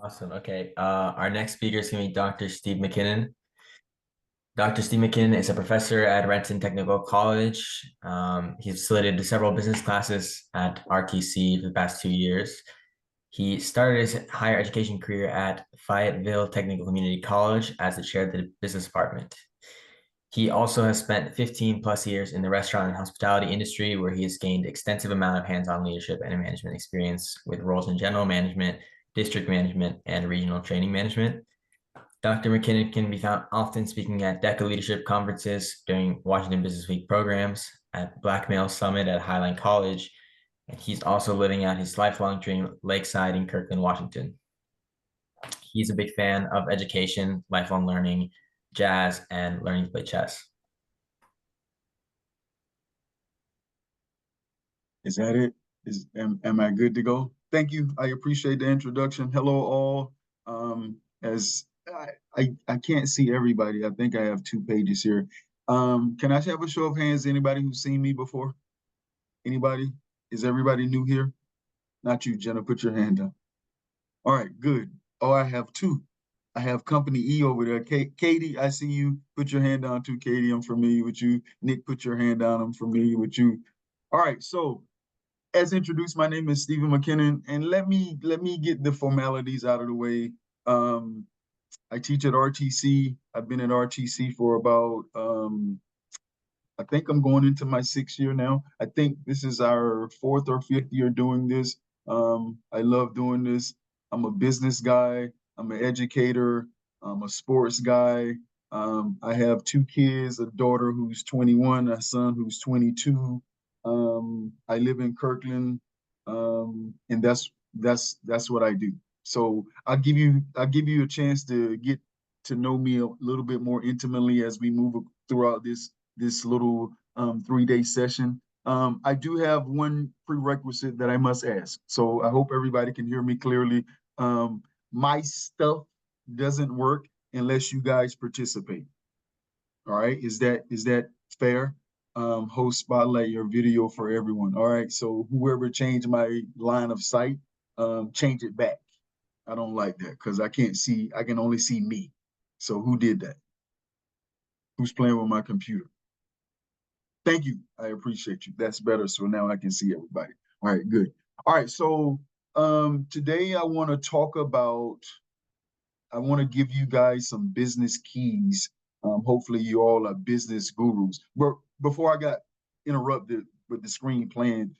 Awesome. Okay. Our next speaker is going to be Dr. Steve McKinnon. Dr. Steve McKinnon is a professor at Renton Technical College. He's facilitated several business classes at RTC for the past 2 years. He started his higher education career at Fayetteville Technical Community College as the chair of the business department. He also has spent 15 plus years in the restaurant and hospitality industry, where he has gained extensive amount of hands-on leadership and management experience with roles in general management, district management, and regional training management. Dr. McKinnon can be found often speaking at DECA leadership conferences, during Washington Business Week programs, at Black Male Summit at Highline College, and he's also living out his lifelong dream lakeside in Kirkland, Washington. He's a big fan of education, lifelong learning, jazz, and learning to play chess. Is that it? Am I good to go? Thank you. I appreciate the introduction. Hello, all. As I can't see everybody. I think I have 2 pages here. Can I have a show of hands? Anybody who's seen me before? Anybody? Is everybody new here? Not you, Jenna. Put your hand up. All right, good. Oh, I have two. I have Company E over there. Katie, I see you. Put your hand down too, Katie. I'm familiar with you. Nick, put your hand down. I'm familiar with you. All right, so as introduced, my name is Stephen McKinnon, and let me get the formalities out of the way. I teach at RTC. I've been at RTC for about I think I'm going into my 6th year now. I think this is our 4th or 5th year doing this. I love doing this. I'm a business guy. I'm an educator. I'm a sports guy. I have 2 kids, a daughter who's 21, a son who's 22. I live in Kirkland, and that's what I do. So I'll give you a chance to get to know me a little bit more intimately as we move throughout this little 3-day session. I do have one prerequisite that I must ask. So I hope everybody can hear me clearly. My stuff doesn't work unless you guys participate. All right, is that fair? Host spotlight your video for everyone. All right, so whoever changed my line of sight, change it back. I don't like that because I can't see, I can only see me. So who did that? Who's playing with my computer? Thank you. I appreciate you. That's better. So now I can see everybody. All right, good. All right, so today I want to talk about, I want to give you guys some business keys. Hopefully you all are business gurus. But before I got interrupted with the screen playing,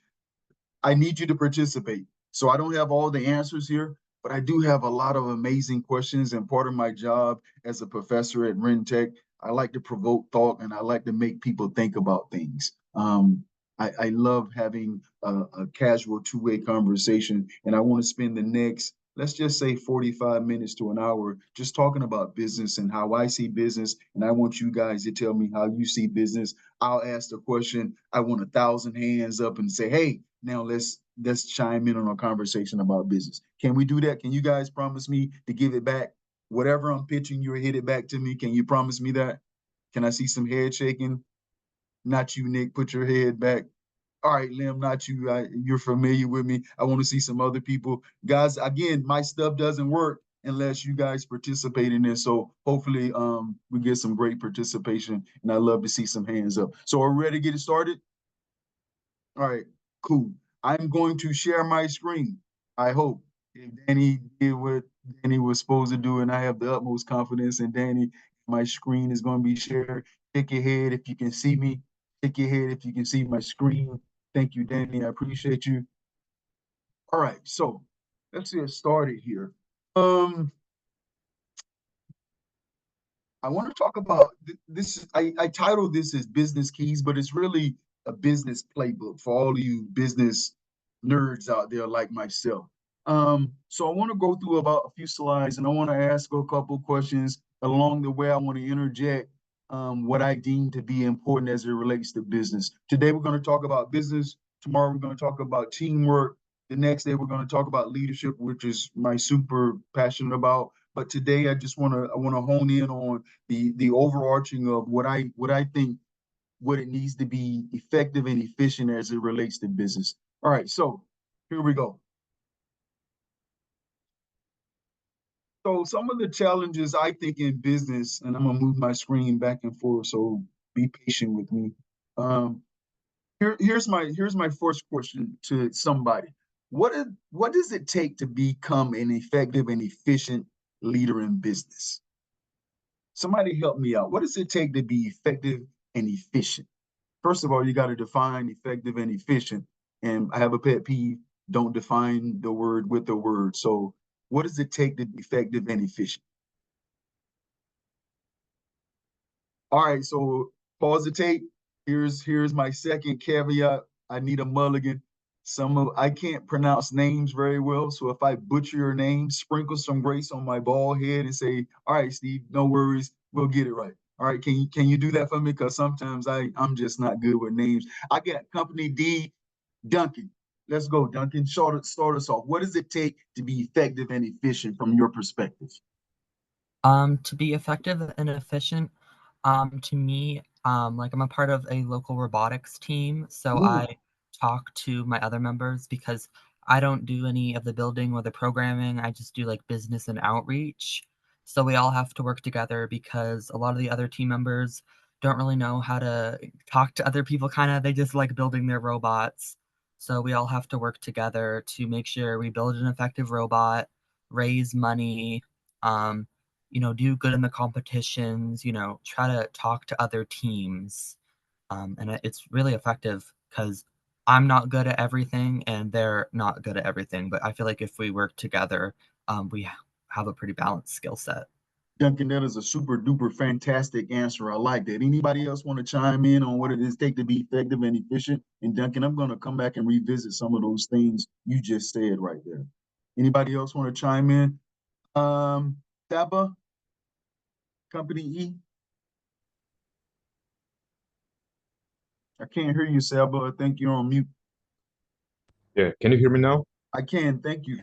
I need you to participate. So I don't have all the answers here, but I do have a lot of amazing questions. And part of my job as a professor at Rentech, I like to provoke thought and I like to make people think about things. I love having a casual two-way conversation, and I want to spend the next, let's just say 45 minutes to an hour, just talking about business and how I see business. And I want you guys to tell me how you see business. I'll ask the question. I want 1,000 hands up and say, hey, now let's chime in on a conversation about business. Can we do that? Can you guys promise me to give it back? Whatever I'm pitching, you'll hit it back to me. Can you promise me that? Can I see some head shaking? Not you, Nick. Put your head back. All right, Lim, not you. You're familiar with me. I want to see some other people. Guys, again, my stuff doesn't work unless you guys participate in this. So hopefully we get some great participation, and I love to see some hands up. So are we ready to get it started? All right, cool. I'm going to share my screen. I hope if Danny did what Danny was supposed to do, and I have the utmost confidence in Danny, my screen is going to be shared. Shake your head if you can see me. Shake your head if you can see my screen. Thank you, Danny. I appreciate you. All right, so let's get started here. I want to talk about this. I titled this as Business Keys, but it's really a business playbook for all of you business nerds out there like myself. So I want to go through about a few slides and I want to ask a couple questions along the way. I want to interject what I deem to be important as it relates to business. Today, we're going to talk about business. Tomorrow, we're going to talk about teamwork. The next day, we're going to talk about leadership, which is my super passionate about. But today, I want to hone in on the overarching of what I think what it needs to be effective and efficient as it relates to business. All right, so here we go. So some of the challenges I think in business, and I'm gonna move my screen back and forth, so be patient with me. Um, here's my first question to somebody. What does it take to become an effective and efficient leader in business? Somebody help me out. What does it take to be effective and efficient? First of all, you got to define effective and efficient. And I have a pet peeve, don't define the word with the word. So what does it take to be effective and efficient? All right, so pause the tape. Here's my second caveat. I need a mulligan. I can't pronounce names very well, so if I butcher your name, sprinkle some grace on my bald head and say, "All right, Steve, no worries, we'll get it right." All right, can you do that for me? Because sometimes I'm just not good with names. I got Company D, Duncan. Let's go, Duncan. Start us off. What does it take to be effective and efficient from your perspective? To be effective and efficient, to me, like I'm a part of a local robotics team, so Ooh, I talk to my other members because I don't do any of the building or the programming. I just do like business and outreach. So we all have to work together because a lot of the other team members don't really know how to talk to other people, kind of. They just like building their robots. So we all have to work together to make sure we build an effective robot, raise money, um, do good in the competitions, try to talk to other teams. And it's really effective because I'm not good at everything and they're not good at everything. But I feel like if we work together, we have a pretty balanced skill set. Duncan, that is a super duper fantastic answer. I like that. Anybody else want to chime in on what it is take to be effective and efficient? And Duncan, I'm going to come back and revisit some of those things you just said right there. Anybody else want to chime in? Tapa, Company E. I can't hear you, Saba. I think you're on mute. Yeah, can you hear me now? I can. Thank you.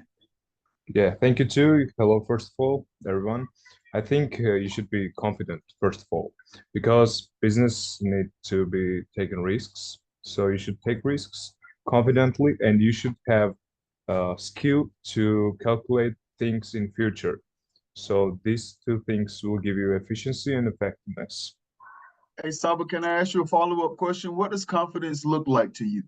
Yeah, thank you too. Hello, first of all, everyone. I think you should be confident, first of all, because business need to be taking risks. So you should take risks confidently, and you should have skill to calculate things in future. So these two things will give you efficiency and effectiveness. Hey, Saba, can I ask you a follow-up question? What does confidence look like to you?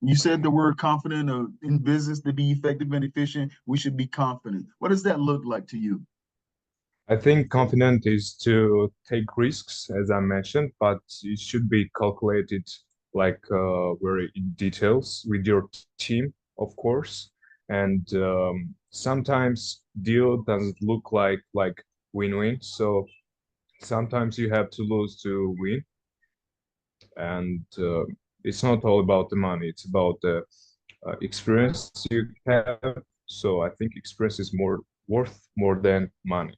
You said the word confident in business to be effective and efficient, we should be confident. What does that look like to you? I think confident is to take risks, as I mentioned, but it should be calculated like very in details with your team, of course. And sometimes deal doesn't look like win-win. So sometimes you have to lose to win, and it's not all about the money. It's about the experience you have. So I think experience is more worth more than money.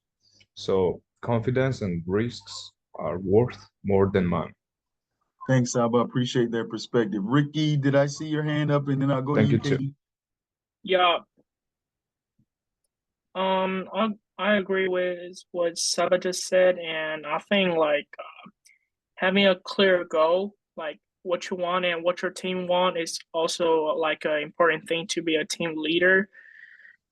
So confidence and risks are worth more than money. Thanks, Saba. I appreciate that perspective. Ricky, did I see your hand up? And then I'll go to Thank you, you too. Katie. Yeah, I agree with what Saba just said, and I think like having a clear goal, like what you want and what your team want, is also like an important thing to be a team leader,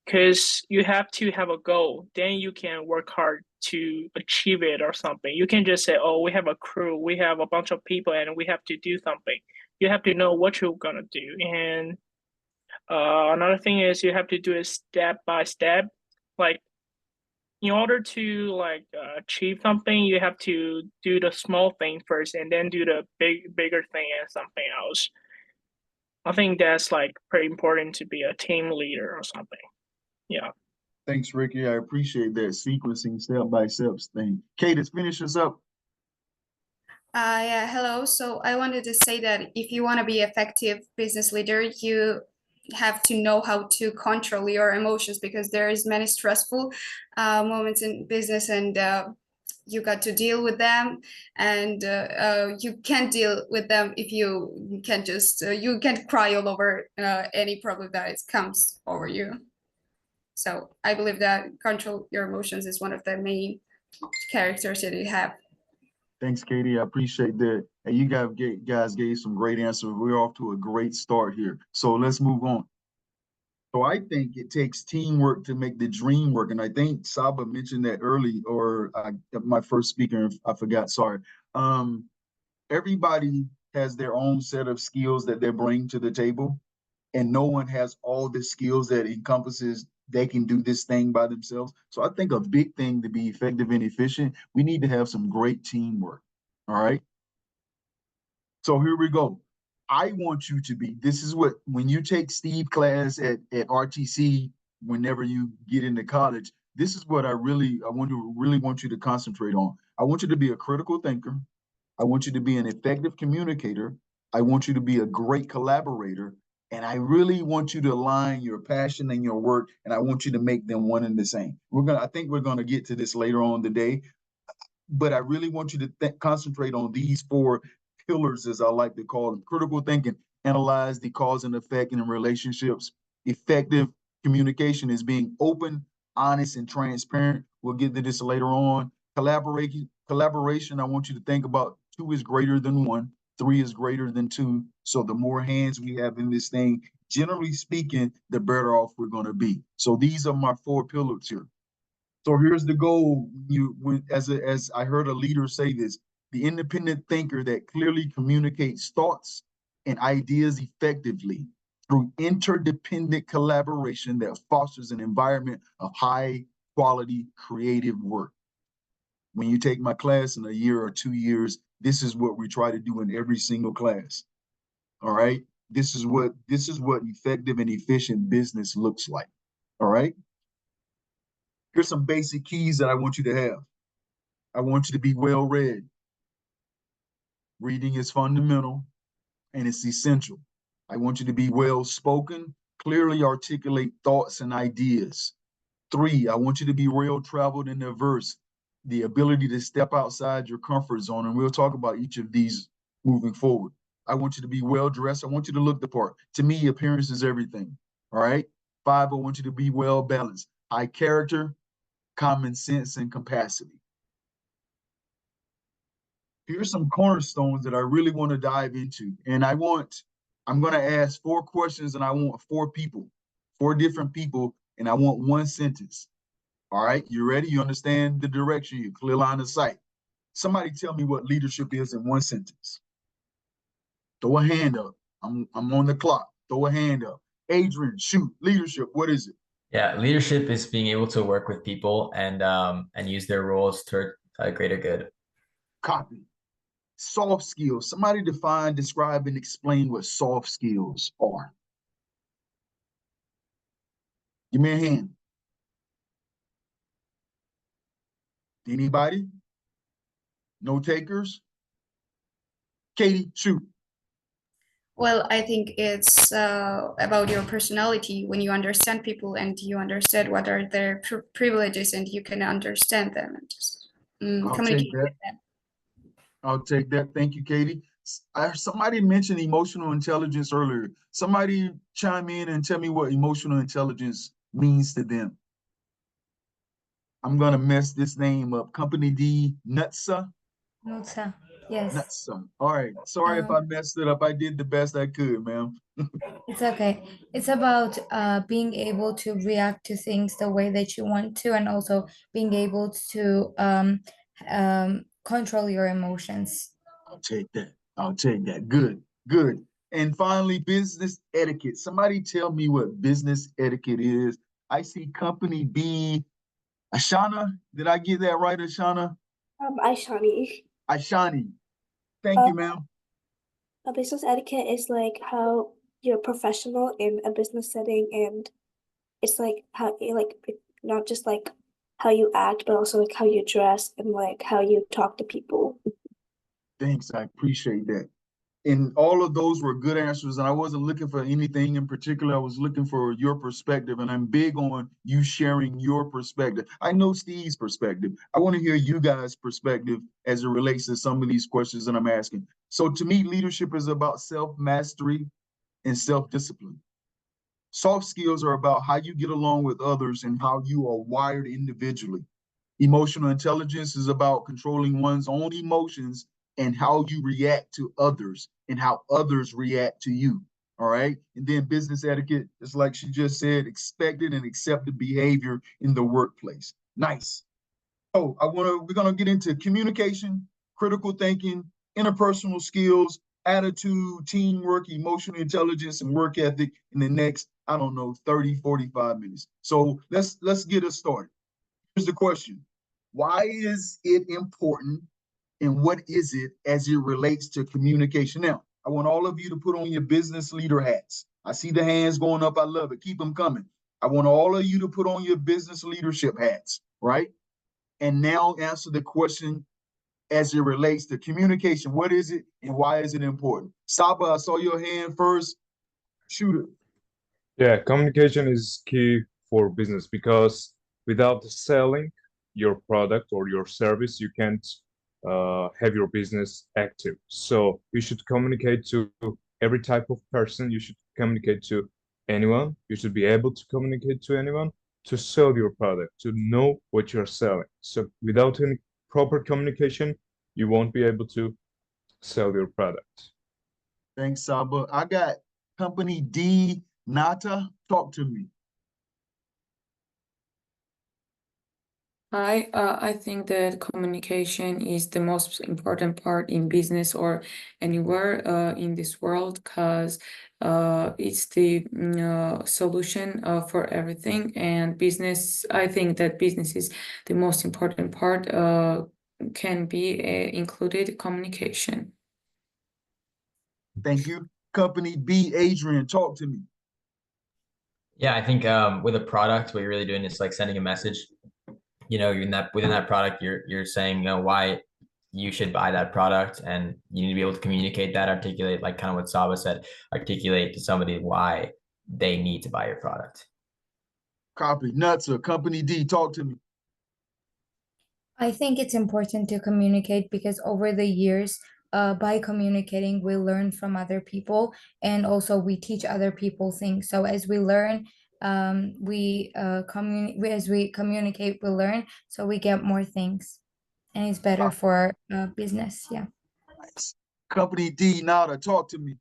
because you have to have a goal. Then you can work hard to achieve it or something. You can just say, "Oh, we have a crew, we have a bunch of people, and we have to do something." You have to know what you're gonna do, and another thing is you have to do it step by step. Like in order to achieve something, you have to do the small thing first, and then do the bigger thing and something else. I think that's like pretty important to be a team leader or something. Yeah. Thanks, Ricky. I appreciate that sequencing step by step thing. Katie, finish us up. Yeah, hello. So I wanted to say that if you want to be effective business leader, you have to know how to control your emotions because there is many stressful moments in business and you got to deal with them and you can't deal with them if you can just you can't cry all over any problem that it comes over you. So I believe that control your emotions is one of the main characters that you have. Thanks, Katie. I appreciate that. And you guys gave some great answers. We're off to a great start here. So let's move on. So I think it takes teamwork to make the dream work. And I think Saba mentioned that early, or my first speaker, I forgot, sorry. Everybody has their own set of skills that they bring to the table, and no one has all the skills that encompasses they can do this thing by themselves. So I think a big thing to be effective and efficient, we need to have some great teamwork. All right. So here we go. I want you to be, this is what, when you take Steve class at RTC, whenever you get into college, this is what I really want you to concentrate on. I want you to be a critical thinker. I want you to be an effective communicator. I want you to be a great collaborator. And I really want you to align your passion and your work, and I want you to make them one and the same. I think we're gonna get to this later on today, but I really want you to concentrate on these four pillars, as I like to call them: critical thinking, analyze the cause and effect in relationships. Effective communication is being open, honest, and transparent. We'll get to this later on. Collaboration, I want you to think about two is greater than one, three is greater than two. So the more hands we have in this thing, generally speaking, the better off we're going to be. So these are my four pillars here. So here's the goal. As I heard a leader say this, the independent thinker that clearly communicates thoughts and ideas effectively through interdependent collaboration that fosters an environment of high quality creative work. When you take my class in a year or 2 years, this is what we try to do in every single class. All right. This is what effective and efficient business looks like. All right. Here's some basic keys that I want you to have. I want you to be well read. Reading is fundamental and it's essential. I want you to be well spoken, clearly articulate thoughts and ideas. 3, I want you to be well traveled and diverse, the ability to step outside your comfort zone. And we'll talk about each of these moving forward. I want you to be well dressed. I want you to look the part. To me, appearance is everything. All right. 5, I want you to be well balanced, high character, common sense, and capacity. Here's some cornerstones that I really want to dive into. And I'm going to ask 4 questions, and I want 4 people, 4 different people, and I want 1 sentence. All right, you ready? You understand the direction, you clear line of sight. Somebody tell me what leadership is in 1 sentence. Throw a hand up. I'm on the clock. Throw a hand up. Adrian, shoot. Leadership, what is it? Yeah, leadership is being able to work with people and use their roles toward a greater good. Copy. Soft skills. Somebody define, describe, and explain what soft skills are. Give me a hand. Anybody? No takers? Katie, shoot. Well, I think it's about your personality. When you understand people and you understand what are their privileges and you can understand them and just communicate with them. I'll take that. Thank you, Katie. Somebody mentioned emotional intelligence earlier. Somebody chime in and tell me what emotional intelligence means to them. I'm going to mess this name up. Company D, Nutsa? Nutsa, yes. Nutsa. All right. Sorry if I messed it up. I did the best I could, ma'am. It's okay. It's about being able to react to things the way that you want to, and also being able to control your emotions. I'll take that. I'll take that. Good, good. And finally, business etiquette. Somebody tell me what business etiquette is. I see company B. Ashana, did I get that right, Ashana? Aishani. Ashani. Thank you, ma'am. A business etiquette is like how you're professional in a business setting, and it's like how not just like how you act, but also like how you dress and like how you talk to people. Thanks, I appreciate that. And all of those were good answers, and I wasn't looking for anything in particular. I was looking for your perspective, and I'm big on you sharing your perspective. I know Steve's perspective. I want to hear you guys' perspective as it relates to some of these questions that I'm asking. So to me, leadership is about self-mastery and self-discipline. Soft skills are about how you get along with others and how you are wired individually. Emotional intelligence is about controlling one's own emotions and how you react to others and how others react to you. All right. And then business etiquette, just like she just said, expected and accepted behavior in the workplace. Nice. Oh, we're gonna get into communication, critical thinking, interpersonal skills, attitude, teamwork, emotional intelligence, and work ethic in the next, I don't know, 30, 45 minutes. So let's get us started. Here's the question. Why is it important and what is it as it relates to communication? Now, I want all of you to put on your business leader hats. I see the hands going up. I love it. Keep them coming. I want all of you to put on your business leadership hats, right? And now answer the question as it relates to communication. What is it and why is it important? Saba, I saw your hand first. Shoot it. Yeah, communication is key for business because without selling your product or your service, you can't have your business active. So you should communicate to every type of person. You should communicate to anyone. You should be able to communicate to anyone to sell your product, to know what you're selling. So without any proper communication, you won't be able to sell your product. Thanks, Saba. I got company D, Nata. Talk to me. I think that communication is the most important part in business or anywhere in this world because it's the solution for everything. And business, I think that business is the most important part, can be included communication. Thank you. Company B, Adrian, talk to me. Yeah, I think with a product, what you're really doing is like sending a message. You're within that product, you're saying, why you should buy that product, and you need to be able to communicate that, articulate, like kind of what Saba said, articulate to somebody why they need to buy your product. Copy. Nuts or company D, talk to me. I think it's important to communicate because over the years, by communicating, we learn from other people and also we teach other people things. So as we learn, as we communicate, we learn, so we get more things, and it's better for business. Yeah. Nice. Company D, Nada, talk to me.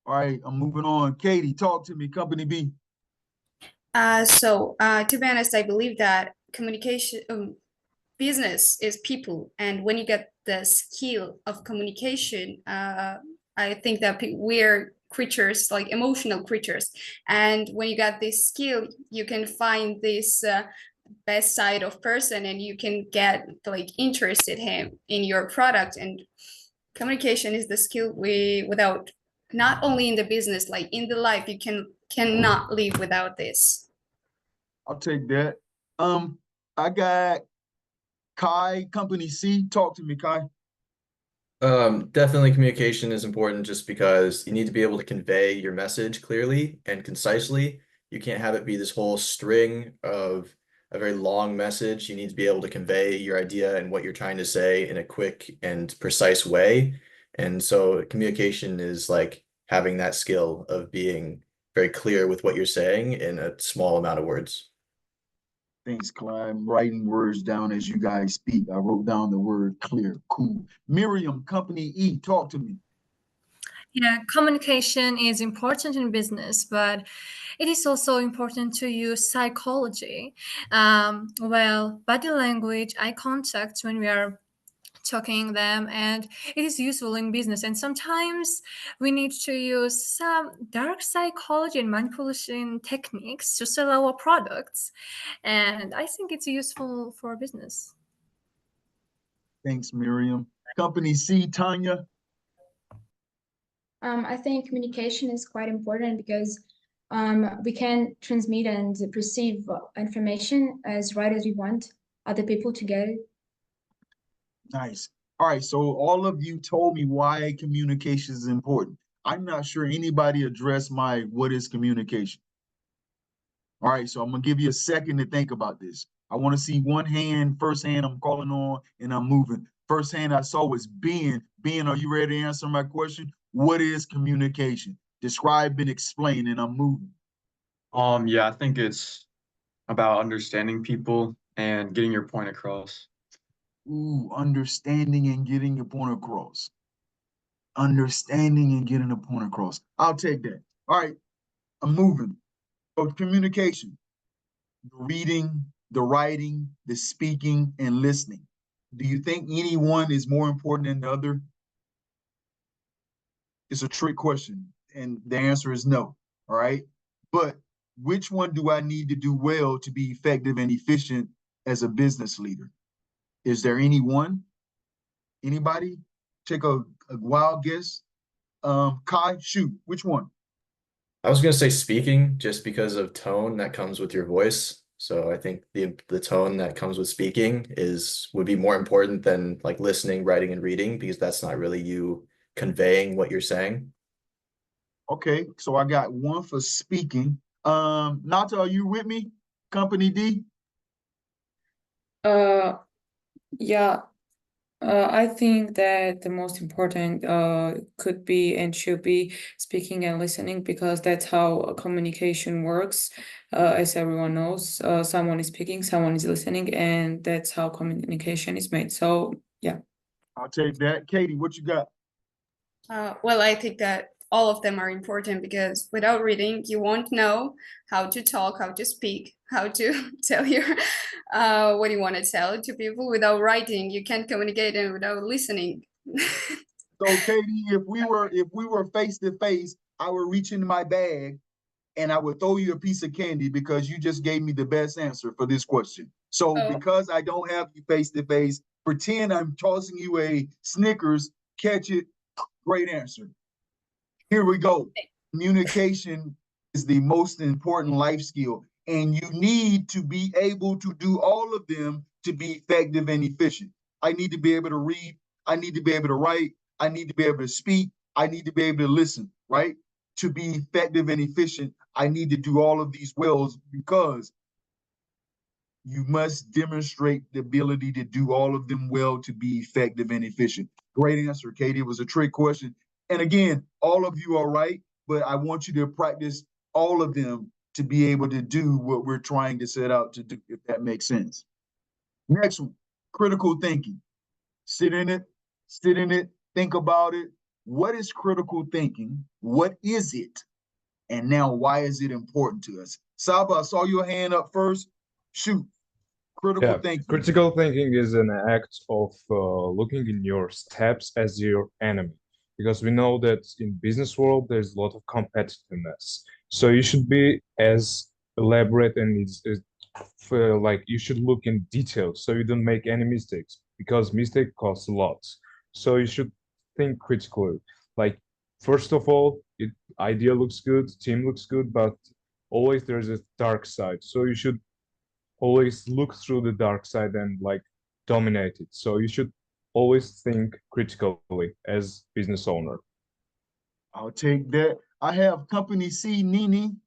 All right, I'm moving on. Katie, talk to me. Company B. To be honest, I believe that communication, business is people, and when you get the skill of communication, I think that we're creatures, like emotional creatures, and when you got this skill, you can find this best side of person, and you can get like interested him in your product. And communication is the skill without, not only in the business, like in the life, you cannot live without this. I'll take that. I got Kai, company C. Talk to me, Kai. Definitely communication is important just because you need to be able to convey your message clearly and concisely. You can't have it be this whole string of a very long message. You need to be able to convey your idea and what you're trying to say in a quick and precise way. And so communication is like having that skill of being very clear with what you're saying in a small amount of words. Thanks, Clyde. I'm writing words down as you guys speak. I wrote down the word clear. Cool. Miriam, company E, talk to me. Yeah, communication is important in business, but it is also important to use psychology. Body language, eye contact when we are talking them, and it is useful in business. And sometimes we need to use some dark psychology and manipulation techniques to sell our products. And I think it's useful for business. Thanks, Miriam. Company C, Tanya. I think communication is quite important because we can transmit and perceive information as right as we want other people to get it. Nice. All right, so all of you told me why communication is important. I'm not sure anybody addressed my what is communication. All right, so I'm gonna give you a second to think about this. I want to see one hand, first hand I'm calling on, and I'm moving. First hand I saw was Ben. Ben, are you ready to answer my question? What is communication? Describe and explain, and I'm moving. Yeah, I think it's about understanding people and getting your point across. Ooh, understanding and getting your point across. Understanding and getting a point across. I'll take that. All right, I'm moving. So communication, the reading, the writing, the speaking, and listening. Do you think any one is more important than the other? It's a trick question, and the answer is no. All right. But which one do I need to do well to be effective and efficient as a business leader? Is there any one? Anybody? Take a wild guess. Kai, shoot, which one? I was gonna say speaking just because of tone that comes with your voice. So I think the tone that comes with speaking would be more important than like listening, writing, and reading because that's not really you conveying what you're saying. Okay, so I got one for speaking. Nata, are you with me? Company D? Yeah, I think that the most important could be and should be speaking and listening because that's how communication works. As everyone knows, someone is speaking, someone is listening, and that's how communication is made. So yeah. I'll take that. Katie, what you got? Well, I think that all of them are important because without reading, you won't know how to talk, how to speak, how to tell your what you want to tell to people. Without writing, you can't communicate, and without listening. So Katie, if we were face to face, I would reach in my bag and I would throw you a piece of candy because you just gave me the best answer for this question. So Oh. because I don't have you face to face, pretend I'm tossing you a Snickers, catch it, great answer. Here we go. Communication is the most important life skill, and you need to be able to do all of them to be effective and efficient. I need to be able to read. I need to be able to write. I need to be able to speak. I need to be able to listen, right? To be effective and efficient, I need to do all of these wells because you must demonstrate the ability to do all of them well to be effective and efficient. Great answer, Katie. It was a trick question. And again, all of you are right, but I want you to practice all of them to be able to do what we're trying to set out to do, if that makes sense. Next one, critical thinking. Sit in it, think about it. What is critical thinking? What is it? And now, why is it important to us? Saba, I saw your hand up first. Shoot. Critical Yeah, thinking. critical thinking is an act of looking in your steps as your enemy, because we know that in business world there's a lot of competitiveness. So you should be as elaborate and like you should look in detail so you don't make any mistakes because mistake costs a lot. So you should think critically. Like first of all, idea looks good, team looks good, but always there's a dark side. So you should always look through the dark side and like dominate it. So you should always think critically as business owner. I'll take that. I have company C, Nini.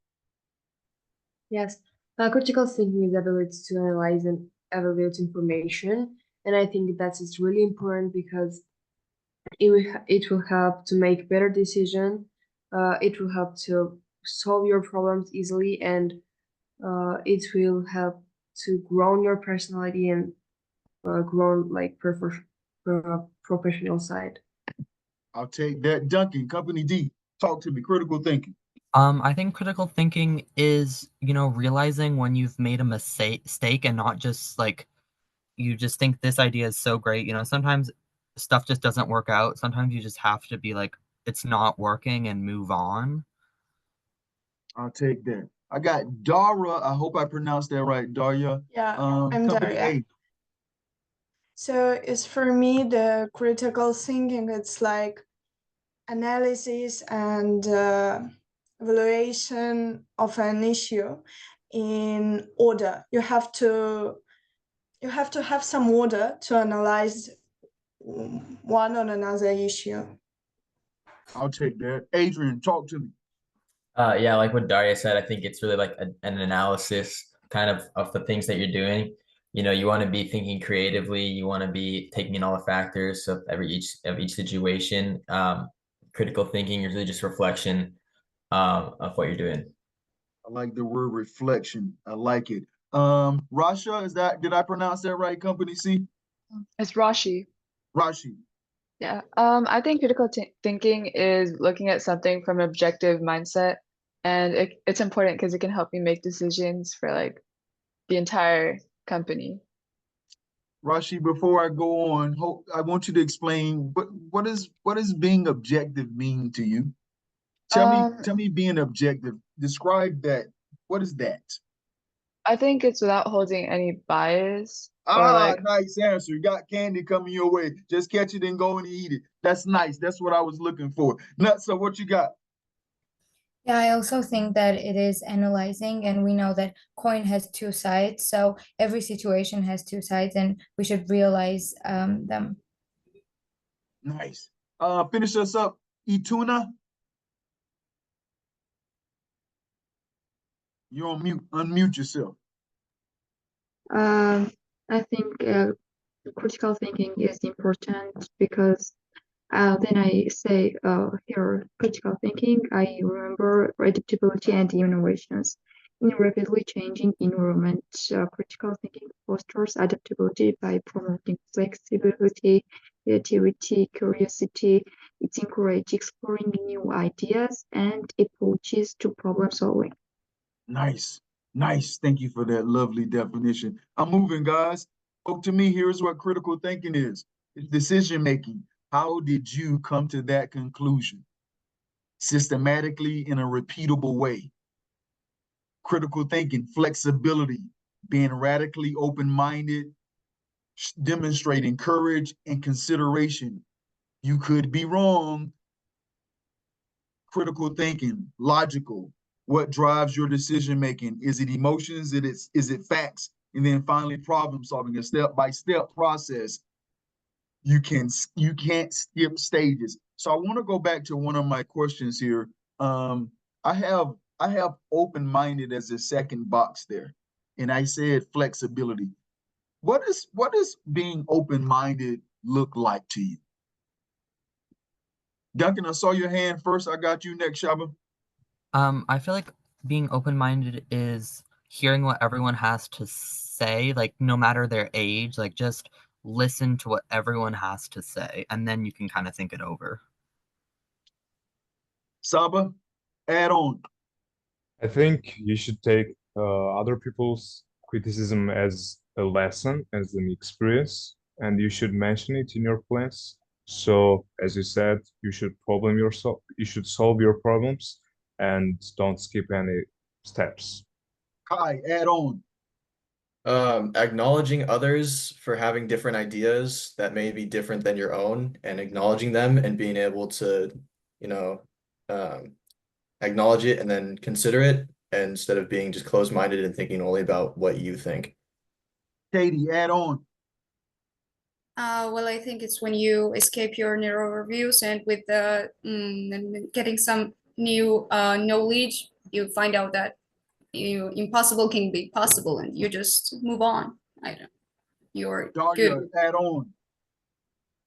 Yes, critical thinking is the ability to analyze and evaluate information, and I think it's really important because it will help to make better decision. It will help to solve your problems easily, and it will help to grow your personality and grow like professional side. I'll take that. Duncan, company D. Talk to me. Critical thinking. I think critical thinking is, realizing when you've made a mistake and not just like you just think this idea is so great. Sometimes stuff just doesn't work out. Sometimes you just have to be like, it's not working and move on. I'll take that. I got Dara. I hope I pronounced that right, Daria. Yeah, I'm company Daria. A. So it's for me the critical thinking. It's like analysis and evaluation of an issue in order. You have to have some order to analyze one or another issue. I'll take that. Adrian, talk to me. Yeah, like what Daria said, I think it's really like an analysis kind of the things that you're doing. You want to be thinking creatively. You want to be taking in all the factors of each situation. Critical thinking is really just reflection of what you're doing. I like the word reflection. I like it. Rasha, did I pronounce that right? Company C? It's Rashi. Rashi. Yeah. I think critical thinking is looking at something from an objective mindset, and it's important because it can help me make decisions for like the entire company. Rashi, before I go on, I want you to explain what does being objective mean to you? Tell me being objective. Describe that. What is that? I think it's without holding any bias or Ah, like nice answer. You got candy coming your way. Just catch it and go and eat it. That's nice. That's what I was looking for. Nuts, so what you got? Yeah, I also think that it is analyzing, and we know that coin has two sides. So every situation has two sides, and we should realize them. Nice. Finish us up, Ituna. You're on mute. Unmute yourself. I think critical thinking is important because then I say here critical thinking, I remember adaptability and innovations. In a rapidly changing environment, critical thinking fosters adaptability by promoting flexibility, creativity, curiosity. It encourages exploring new ideas and approaches to problem solving. Nice. Nice. Thank you for that lovely definition. I'm moving, guys. So to me, here's what critical thinking is. It's decision making. How did you come to that conclusion? Systematically in a repeatable way. Critical thinking, flexibility, being radically open-minded, demonstrating courage and consideration. You could be wrong. Critical thinking, logical. What drives your decision making? Is it emotions? Is it facts? And then finally, problem solving, a step-by-step process. You can't skip stages. So I want to go back to one of my questions here. I have open-minded as a second box there, and I said flexibility. What does being open-minded look like to you? Duncan, I saw your hand first. I got you next, Shaba. I feel like being open-minded is hearing what everyone has to say, like no matter their age, like just listen to what everyone has to say, and then you can kind of think it over. Saba, add on. I think you should take other people's criticism as a lesson, as an experience, and you should mention it in your plans. So, as you said, you should you should solve your problems and don't skip any steps. Kai, add on. Acknowledging others for having different ideas that may be different than your own and acknowledging them and being able to, you know, acknowledge it and then consider it instead of being just closed-minded and thinking only about what you think. Katie, add on. Well, I think it's when you escape your narrow reviews and with the getting some new knowledge, you find out that impossible can be possible, and you just move on. I don't. You're Daria, good. add on.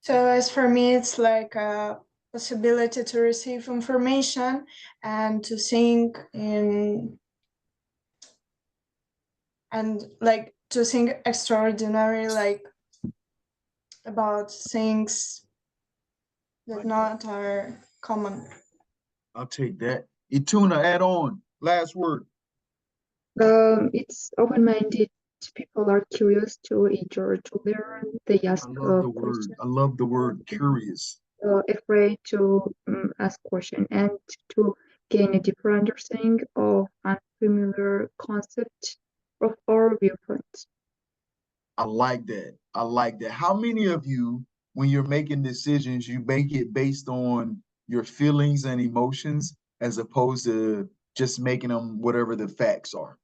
So as for me, it's like a possibility to receive information and to think to think extraordinary, like about things that not are common. I'll take that. Ituna, add on. Last word. It's open-minded. People are curious to eager to learn. They ask I love the word. questions. I love the word curious. Afraid to ask questions and to gain a deeper understanding of unfamiliar concept or viewpoints. I like that. I like that. How many of you, when you're making decisions, you make it based on your feelings and emotions as opposed to just making them whatever the facts are?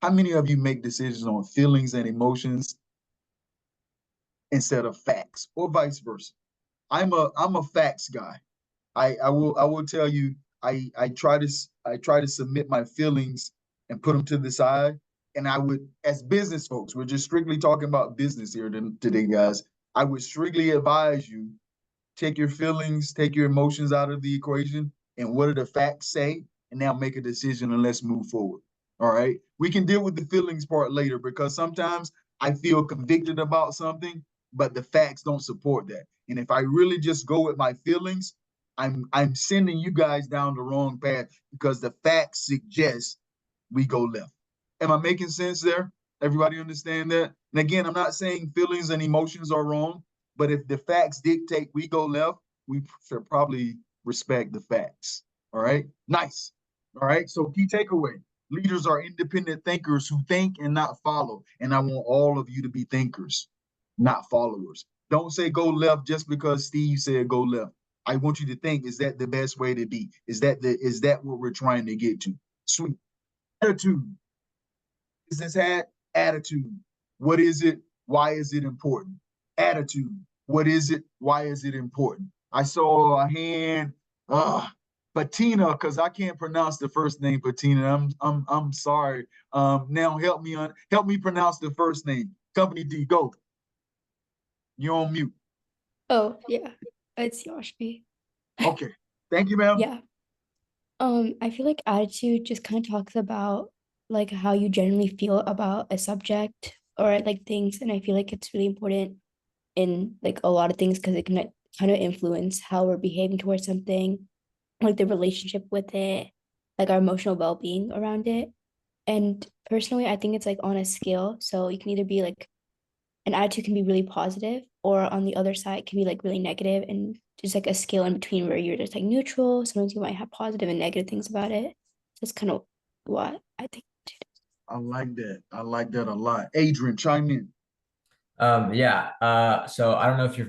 How many of you make decisions on feelings and emotions instead of facts, or vice versa? I'm a facts guy. I will tell you, I try to submit my feelings and put them to the side. And I would, as business folks, we're just strictly talking about business here today, guys. I would strictly advise you, take your feelings, take your emotions out of the equation, and what do the facts say, and now make a decision and let's move forward. All right. We can deal with the feelings part later because sometimes I feel convicted about something, but the facts don't support that. And if I really just go with my feelings, I'm sending you guys down the wrong path because the facts suggest we go left. Am I making sense there? Everybody understand that? And again, I'm not saying feelings and emotions are wrong, but if the facts dictate we go left, we should probably respect the facts. All right. Nice. All right. So key takeaway. Leaders are independent thinkers who think and not follow. And I want all of you to be thinkers, not followers. Don't say go left just because Steve said go left. I want you to think, is that the best way to be? Is that what we're trying to get to? Sweet. Attitude. Business had attitude. What is it? Why is it important? Attitude. What is it? Why is it important? I saw a hand, Patina, because I can't pronounce the first name, Patina. I'm sorry. Now help me pronounce the first name. Company D, go. You're on mute. Oh, yeah. It's Yoshpi. Okay. Thank you, ma'am. Yeah. I feel like attitude just kind of talks about like how you generally feel about a subject or like things, and I feel like it's really important in like a lot of things because it can like, kind of influence how we're behaving towards something, like the relationship with it, like our emotional well-being around it. And personally, I think it's like on a scale. So you can either be like an attitude can be really positive, or on the other side can be like really negative, and just like a scale in between where you're just like neutral. Sometimes you might have positive and negative things about it. That's kind of what I think. I like that. I like that a lot. Adrian, chime in. So I don't know if you're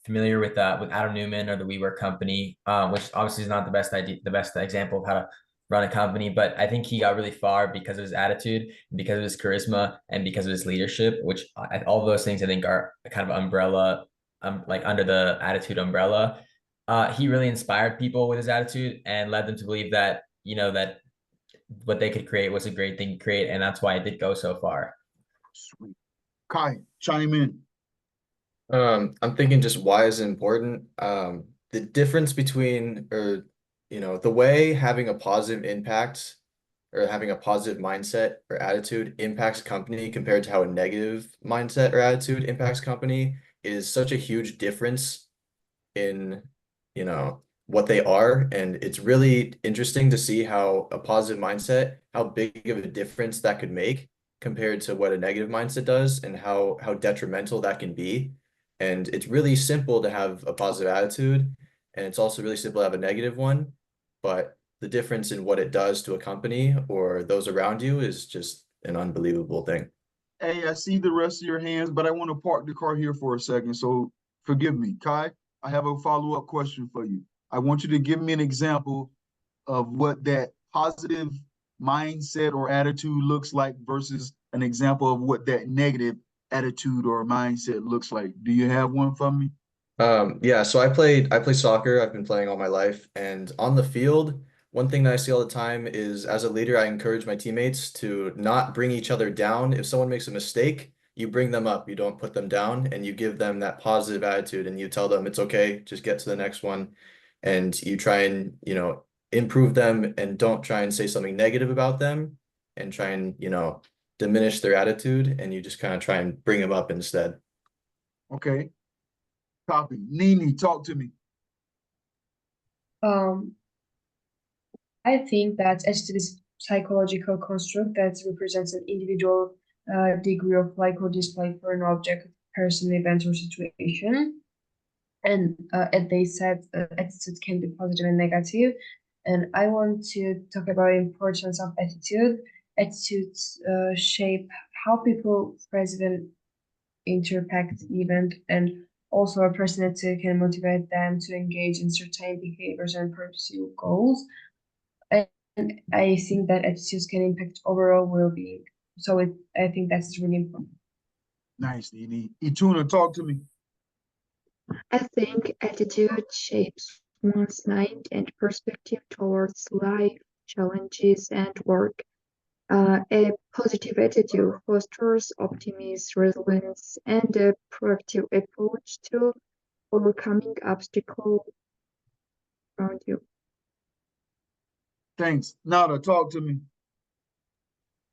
familiar with Adam Newman or the WeWork company, which obviously is not the best example of how to run a company, but I think he got really far because of his attitude, because of his charisma, and because of his leadership, which all those things I think are kind of umbrella, like under the attitude umbrella. He really inspired people with his attitude and led them to believe that, that what they could create was a great thing to create, and that's why it did go so far. Sweet. Kai, chime in. I'm thinking just why is it important? The difference between, or the way having a positive impact or having a positive mindset or attitude impacts company compared to how a negative mindset or attitude impacts company is such a huge difference in, what they are. And it's really interesting to see how a positive mindset, how big of a difference that could make compared to what a negative mindset does and how detrimental that can be. And it's really simple to have a positive attitude, and it's also really simple to have a negative one, but the difference in what it does to a company or those around you is just an unbelievable thing. Hey, I see the rest of your hands, but I want to park the car here for a second. So forgive me. Kai, I have a follow-up question for you. I want you to give me an example of what that positive mindset or attitude looks like versus an example of what that negative attitude or mindset looks like. Do you have one for me? Yeah, so I play soccer. I've been playing all my life, and on the field, one thing that I see all the time is as a leader, I encourage my teammates to not bring each other down. If someone makes a mistake, you bring them up. You don't put them down, and you give them that positive attitude, and you tell them it's okay, just get to the next one. And you try and, improve them and don't try and say something negative about them and try and, diminish their attitude, and you just kind of try and bring them up instead. Okay. Copy. Nini, talk to me. I think that attitude is psychological construct that represents an individual degree of like or dislike for an object, person, event, or situation. And as they said, attitude can be positive and negative. And I want to talk about importance of attitude. Attitudes shape how people present interact event, and also a personality can motivate them to engage in certain behaviors and pursue goals. And I think that attitudes can impact overall well-being. So I think that's really important. Nice, Nini. Ituna, talk to me. I think attitude shapes one's mind and perspective towards life, challenges, and work. A positive attitude fosters optimism, resilience, and a proactive approach to overcoming obstacles around you. Thanks. Nada, talk to me.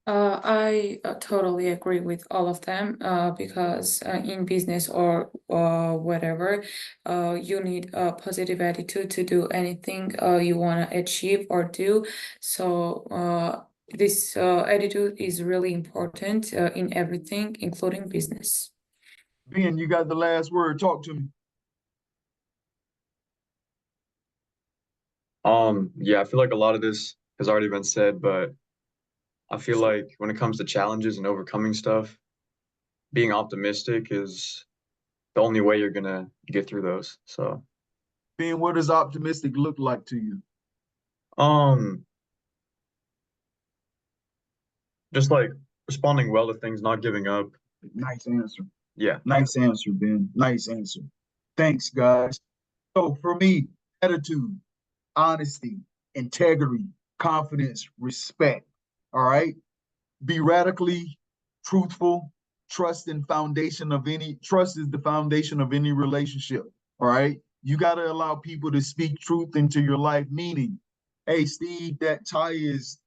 I totally agree with all of them because in business or whatever, you need a positive attitude to do anything you want to achieve or do. So this attitude is really important in everything, including business. Ben, you got the last word. Talk to me. Yeah, I feel like a lot of this has already been said, but I feel like when it comes to challenges and overcoming stuff, being optimistic is the only way you're gonna get through those. So, Ben, what does optimistic look like to you? um, just like responding well to things, not giving up. Nice answer. Yeah. Nice answer, Ben. Nice answer. Thanks, guys. So for me, attitude, honesty, integrity, confidence, respect. All right. Be radically truthful. Trust is the foundation of any relationship. All right. You got to allow people to speak truth into your life, meaning, hey, Steve, that tie is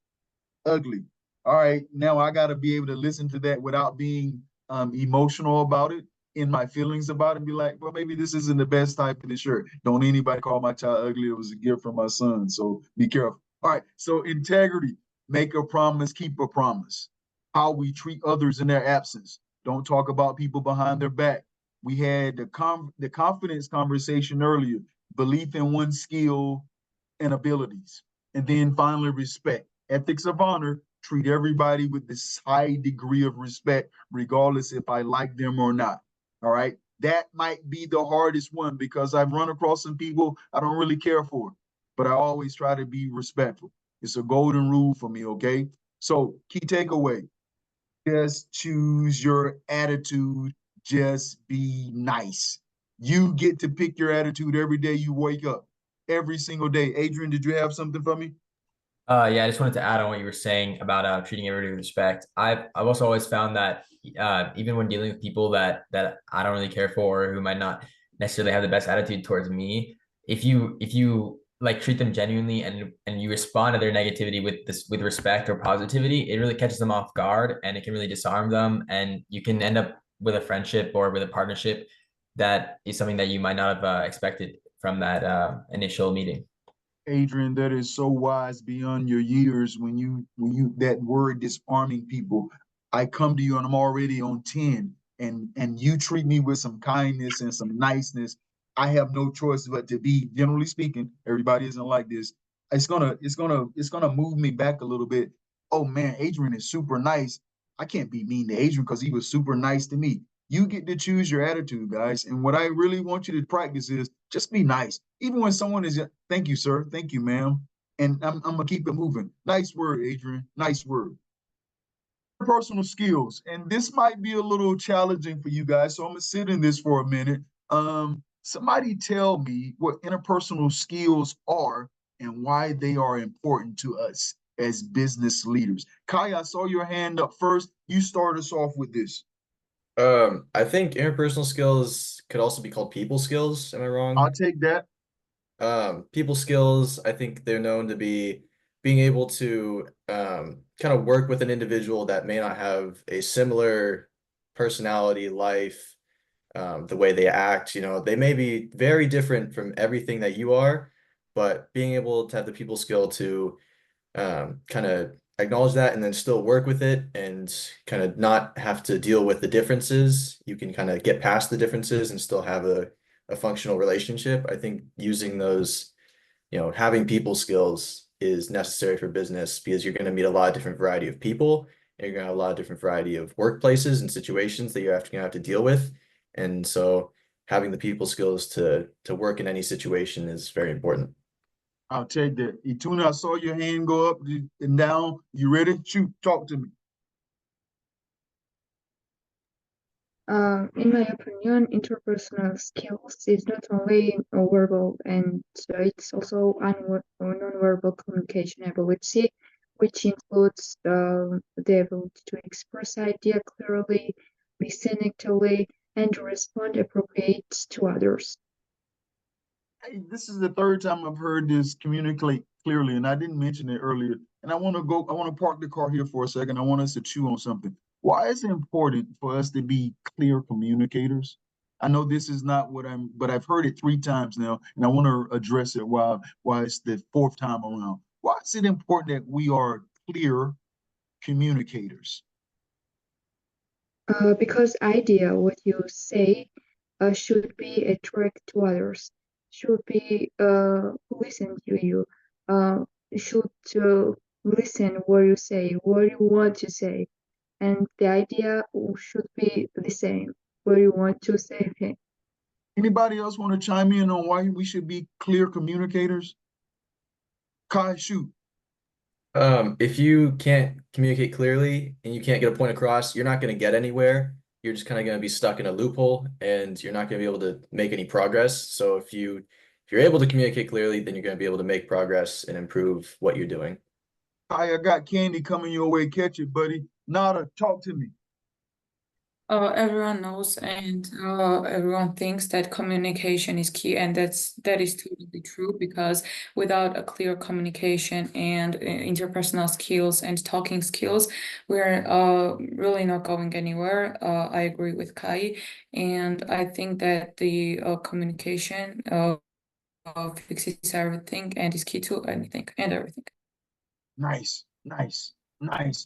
ugly. All right, now I got to be able to listen to that without being emotional about it, in my feelings about it, and be like, well, maybe this isn't the best type of the shirt. Don't anybody call my child ugly. It was a gift from my son, so be careful. All right, so integrity, make a promise, keep a promise. How we treat others in their absence. Don't talk about people behind their back. We had the confidence conversation earlier, belief in one's skill and abilities. And then finally, respect. Ethics of honor, treat everybody with this high degree of respect, regardless if I like them or not. All right. That might be the hardest one because I've run across some people I don't really care for, but I always try to be respectful. It's a golden rule for me. Okay. So, key takeaway, just choose your attitude, just be nice. You get to pick your attitude every day you wake up, every single day. Adrian, did you have something for me? Yeah, I just wanted to add on what you were saying about treating everybody with respect. I've also always found that even when dealing with people that I don't really care for, or who might not necessarily have the best attitude towards me, if you like treat them genuinely and you respond to their negativity with respect or positivity, it really catches them off guard and it can really disarm them, and you can end up with a friendship or with a partnership that is something that you might not have expected from that initial meeting. Adrian, that is so wise beyond your years when you that word disarming people. I come to you and I'm already on 10 and you treat me with some kindness and some niceness. I have no choice but to be, generally speaking, everybody isn't like this. It's gonna move me back a little bit. Oh man, Adrian is super nice. I can't be mean to Adrian because he was super nice to me. You get to choose your attitude, guys. And what I really want you to practice is just be nice. Even when someone is, thank you, sir. Thank you, ma'am. And I'm going to keep it moving. Nice word, Adrian. Nice word. Personal skills. And this might be a little challenging for you guys. So I'm going to sit in this for a minute. Somebody tell me what interpersonal skills are and why they are important to us as business leaders. Kai, I saw your hand up first. You start us off with this. I think interpersonal skills could also be called people skills. Am I wrong? I'll take that. People skills, I think they're known to be being able to kind of work with an individual that may not have a similar personality, life, the way they act. They may be very different from everything that you are, but being able to have the people skill to kind of acknowledge that and then still work with it and kind of not have to deal with the differences. You can kind of get past the differences and still have a functional relationship. I think using those, having people skills is necessary for business because you're going to meet a lot of different variety of people and you're going to have a lot of different variety of workplaces and situations that you're going to have to deal with. And so having the people skills to work in any situation is very important. I'll take that. Ituna, I saw your hand go up and down. You ready? Shoot, talk to me. In my opinion, interpersonal skills is not only verbal and it's also non-verbal communication ability, which includes the ability to express idea clearly, listen actively, and respond appropriate to others. Hey, this is the third time I've heard this communicate clearly, and I didn't mention it earlier, and I want to park the car here for a second. I want us to chew on something. Why is it important for us to be clear communicators? I know this is not but I've heard it 3 times now, and I want to address it while it's the 4th time around. Why is it important that we are clear communicators? Because idea what you say should be attract to others, should be listen to you, should listen what you say, what you want to say, and the idea should be the same, what you want to say. Anybody else want to chime in on why we should be clear communicators? Kai, shoot. If you can't communicate clearly and you can't get a point across, you're not going to get anywhere. You're just kind of going to be stuck in a loophole and you're not going to be able to make any progress. So if you're able to communicate clearly, then you're going to be able to make progress and improve what you're doing. Kai, I got candy coming your way. Catch it, buddy. Nada, talk to me. Everyone knows and everyone thinks that communication is key, and that is totally true, because without a clear communication and interpersonal skills and talking skills, we're really not going anywhere. I agree with Kai, and I think that the communication fixes everything and is key to anything and everything. Nice, nice, nice.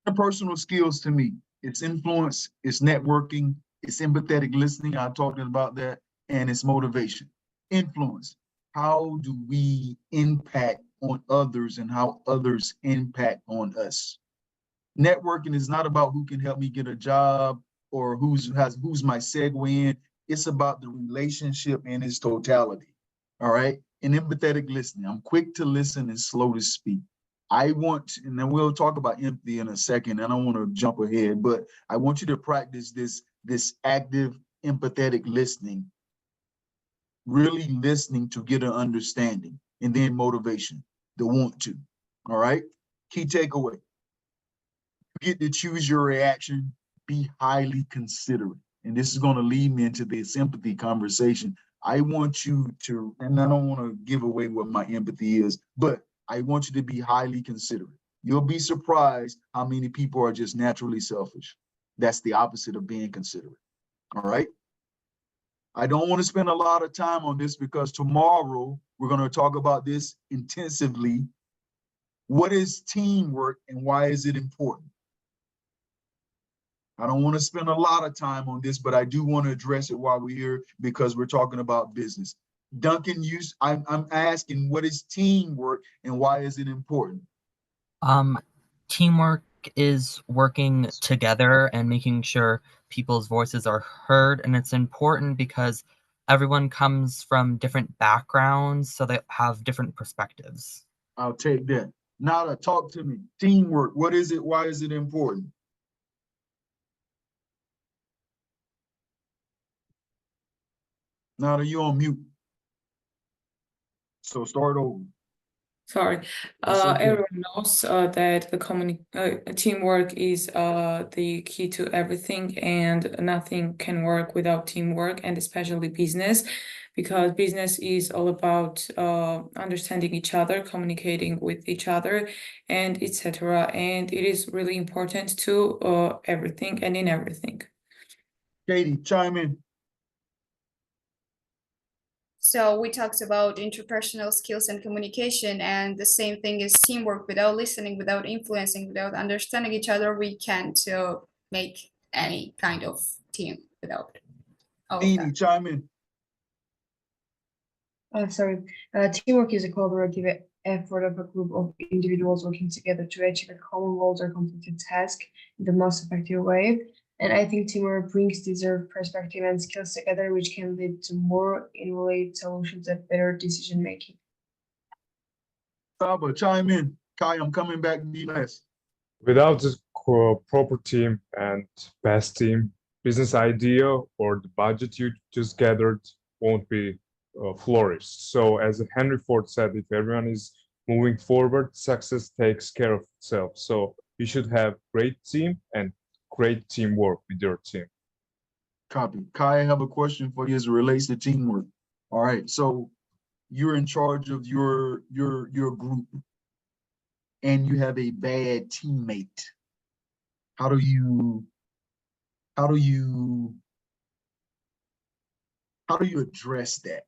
Interpersonal skills to me, it's influence, it's networking, it's empathetic listening. I talked about that, and it's motivation. Influence. How do we impact on others and how others impact on us? Networking is not about who can help me get a job or who's my segue in. It's about the relationship in its totality. All right. And empathetic listening. I'm quick to listen and slow to speak. And then we'll talk about empathy in a second. I don't want to jump ahead, but I want you to practice this active, empathetic listening, really listening to get an understanding, and then motivation, the want to. All right. Key takeaway. You get to choose your reaction, be highly considerate. And this is going to lead me into the sympathy conversation. I want you to, and I don't want to give away what my empathy is, but I want you to be highly considerate. You'll be surprised how many people are just naturally selfish. That's the opposite of being considerate. All right. I don't want to spend a lot of time on this because tomorrow we're going to talk about this intensively. What is teamwork and why is it important? I don't want to spend a lot of time on this, but I do want to address it while we're here because we're talking about business. Duncan, I'm asking, what is teamwork and why is it important? Teamwork is working together and making sure people's voices are heard, and it's important because everyone comes from different backgrounds, so they have different perspectives. I'll take that. Nada, talk to me. Teamwork, what is it? Why is it important? Nada, you're on mute. So start over. Sorry. okay. Everyone knows that the teamwork is the key to everything, and nothing can work without teamwork, and especially business, because business is all about understanding each other, communicating with each other, and etc. And it is really important to everything and in everything. Katie, chime in. So we talked about interpersonal skills and communication, and the same thing is teamwork. Without listening, without influencing, without understanding each other, we can't make any kind of team without all of that. Chime in. Teamwork is a collaborative effort of a group of individuals working together to achieve a common goal or complete a task in the most effective way. And I think teamwork brings these perspective and skills together, which can lead to more innovative solutions and better decision making. Saba, chime in. Kai, I'm coming back to you last. Without the proper team and best team, business idea or the budget you just gathered won't be flourished. So as Henry Ford said, if everyone is moving forward, success takes care of itself. So you should have great team and great teamwork with your team. Copy. Kai, I have a question for you as it relates to teamwork. All right. So you're in charge of your group and you have a bad teammate. How do you address that?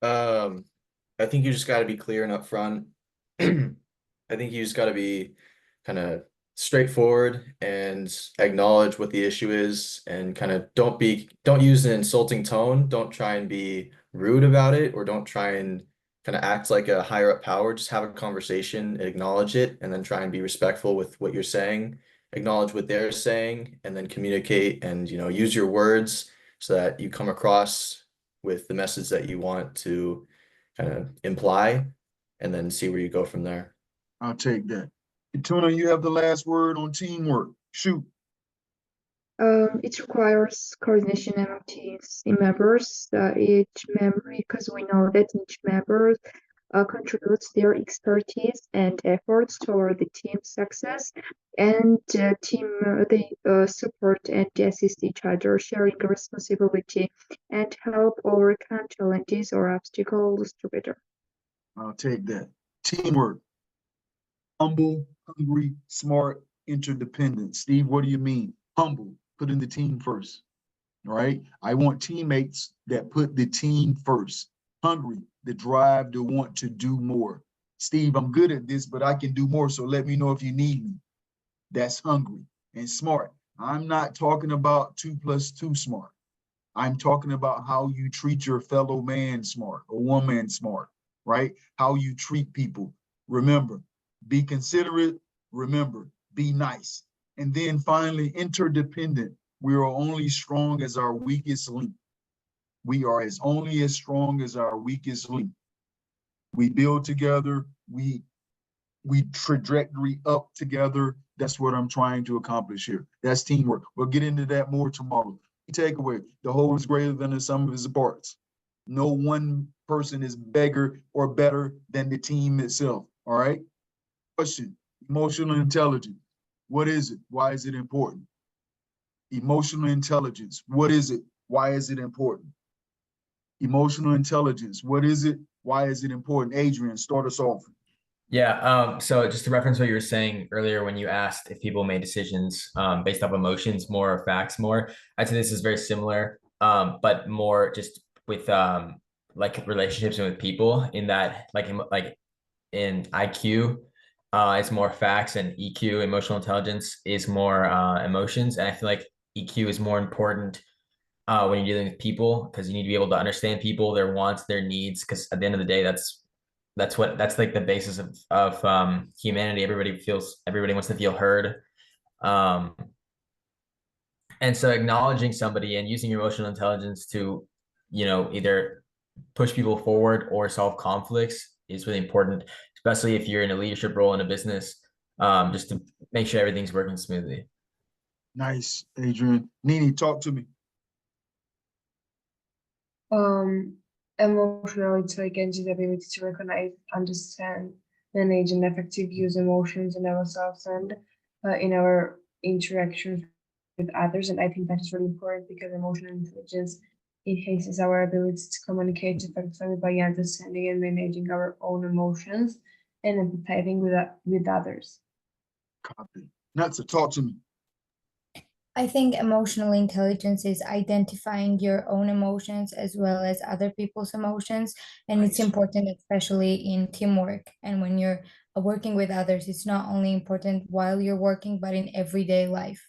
I think you just got to be clear and upfront. I think you just got to be kind of straightforward and acknowledge what the issue is, and kind of don't use an insulting tone. Don't try and be rude about it, or don't try and kind of act like a higher up power. Just have a conversation, acknowledge it, and then try and be respectful with what you're saying. Acknowledge what they're saying, and then communicate and, use your words so that you come across with the message that you want to kind of imply, and then see where you go from there. I'll take that. Tuna, you have the last word on teamwork. Shoot. It requires coordination among teams members, each member, because we know that each member contributes their expertise and efforts toward the team's success, and they support and assist each other, sharing responsibility and help overcome challenges or obstacles together. I'll take that. Teamwork. Humble, hungry, smart, interdependent. Steve, what do you mean? Humble, putting the team first. All right. I want teammates that put the team first. Hungry, the drive to want to do more. Steve, I'm good at this, but I can do more. So let me know if you need me. That's hungry. And smart. I'm not talking about 2 + 2 smart. I'm talking about how you treat your fellow man smart or woman smart, right? How you treat people. Remember, be considerate. Remember, be nice. And then finally, interdependent. We are only strong as our weakest link. We are only as strong as our weakest link. We build together. We trajectory up together. That's what I'm trying to accomplish here. That's teamwork. We'll get into that more tomorrow. Takeaway: the whole is greater than the sum of its parts. No one person is bigger or better than the team itself. All right. Question: emotional intelligence. What is it? Why is it important? Emotional intelligence. What is it? Why is it important? Emotional intelligence. What is it? Why is it important? Adrian, start us off. Yeah, so just to reference what you were saying earlier when you asked if people made decisions based off emotions more or facts more, I'd say this is very similar, but more just with like relationships and with people, in that like in IQ, it's more facts, and EQ, emotional intelligence, is more emotions. And I feel like EQ is more important when you're dealing with people, because you need to be able to understand people, their wants, their needs, because at the end of the day, that's like the basis of humanity. Everybody wants to feel heard. And so acknowledging somebody and using your emotional intelligence to, either push people forward or solve conflicts is really important, especially if you're in a leadership role in a business, just to make sure everything's working smoothly. Nice, Adrian. Nini, talk to me. Emotional intelligence is the ability to recognize, understand, manage, and effectively use emotions in ourselves and in our interactions with others. And I think that is really important because emotional intelligence enhances our ability to communicate effectively by understanding and managing our own emotions and empathizing with others. Copy. Natsa, talk to me. I think emotional intelligence is identifying your own emotions as well as other people's emotions. And it's important, especially in teamwork. And when you're working with others, it's not only important while you're working, but in everyday life.